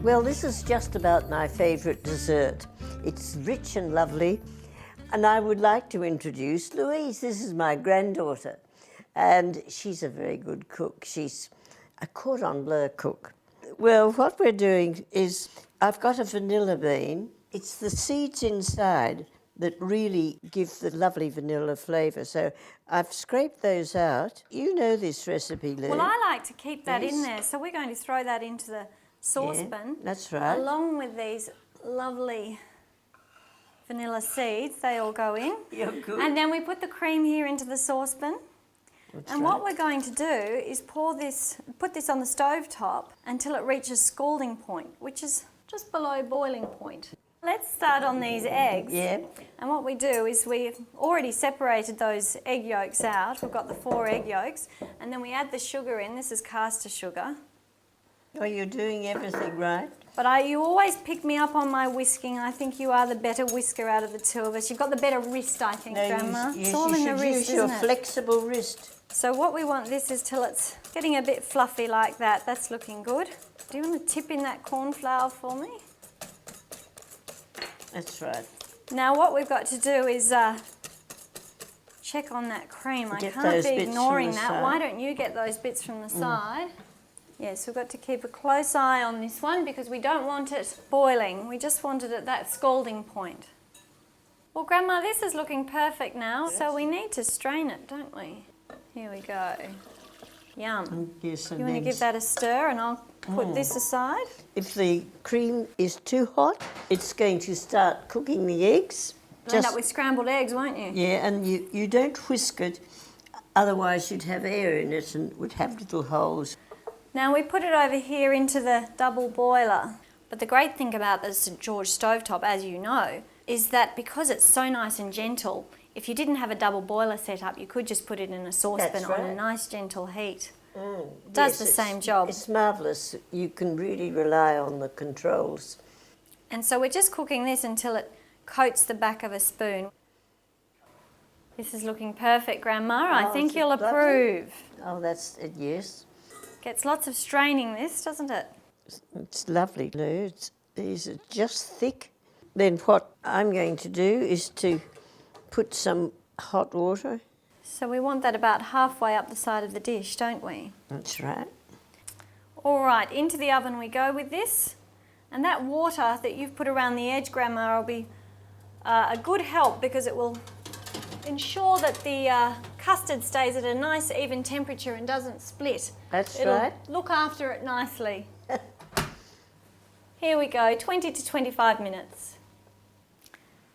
Well, this is just about my favourite dessert. It's rich and lovely, and I would like to introduce Louise. This is my granddaughter, and she's a very good cook. She's a cordon bleu cook. Well, what we're doing is I've got a vanilla bean. It's the seeds inside that really give the lovely vanilla flavour. So I've scraped those out. You know this recipe, Lou. Well, I like to keep that in there, so we're going to throw that into the saucepan. Yeah, that's right. Along with these lovely vanilla seeds, they all go in. You're good. And then we put the cream here into the saucepan. That's and right. what we're going to do is put this on the stove top until it reaches scalding point, which is just below boiling point. Let's start on these eggs. Yeah. And what we do is we've already separated those egg yolks out. We've got the 4 egg yolks, and then we add the sugar in. This is caster sugar. Oh, you're doing everything right. But you always pick me up on my whisking. I think you are the better whisker out of the two of us. You've got the better wrist, I think, Grandma. Yes, it's all you in the should wrist, use your isn't it? flexible wrist. So what we want this is till it's getting a bit fluffy like that. That's looking good. Do you want to tip in that corn flour for me? That's right. Now what we've got to do is check on that cream. I Get can't those be bits ignoring from the that. side. Why don't you get those bits from the side? Yes, we've got to keep a close eye on this one because we don't want it boiling. We just want it at that scalding point. Well, Grandma, this is looking perfect now, so we need to strain it, don't we? Here we go. Yum. Yes, You want to give that a stir and I'll put this aside? If the cream is too hot, it's going to start cooking the eggs. You'll end up with scrambled eggs, won't you? Yeah, and you don't whisk it, otherwise you'd have air in it and would have little holes. Now we put it over here into the double boiler. But the great thing about the St George stovetop, as you know, is that because it's so nice and gentle, if you didn't have a double boiler set up, you could just put it in a saucepan on a nice gentle heat. Does the same job. It's marvellous. You can really rely on the controls. And so we're just cooking this until it coats the back of a spoon. This is looking perfect, Grandma. I think you'll approve. Oh, that's it, yes. Gets lots of straining this, doesn't it? It's lovely, Lou. These are just thick. Then what I'm going to do is to put some hot water. So we want that about halfway up the side of the dish, don't we? That's right. All right, into the oven we go with this. And that water that you've put around the edge, Grandma, will be a good help because it will ensure that the custard stays at a nice even temperature and doesn't split. That's It'll right. look after it nicely. Here we go, 20 to 25 minutes.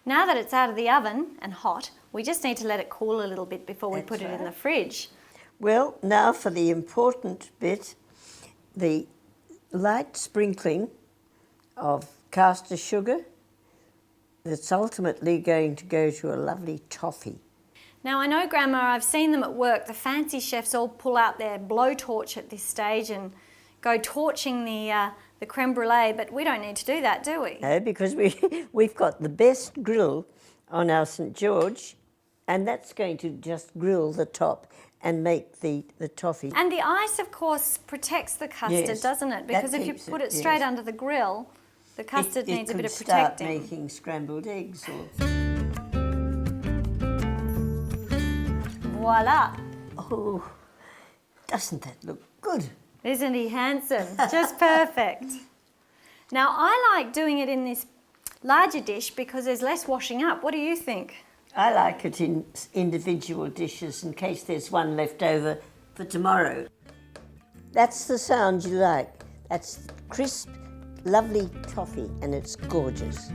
Now that it's out of the oven and hot, we just need to let it cool a little bit before we put it in the fridge. Well, now for the important bit, the light sprinkling of caster sugar that's ultimately going to go to a lovely toffee. Now I know, Grandma, I've seen them at work. The fancy chefs all pull out their blowtorch at this stage and go torching the creme brulee, but we don't need to do that, do we? No, because we've got the best grill on our St George, and that's going to just grill the top and make the toffee. And the ice, of course, protects the custard, doesn't it? Because if you put it straight under the grill, the custard needs a bit of protecting. It could start making scrambled eggs. Voila! Oh, doesn't that look good? Isn't he handsome? Just perfect. Now, I like doing it in this larger dish because there's less washing up. What do you think? I like it in individual dishes in case there's one left over for tomorrow. That's the sound you like. That's crisp, lovely toffee, and it's gorgeous.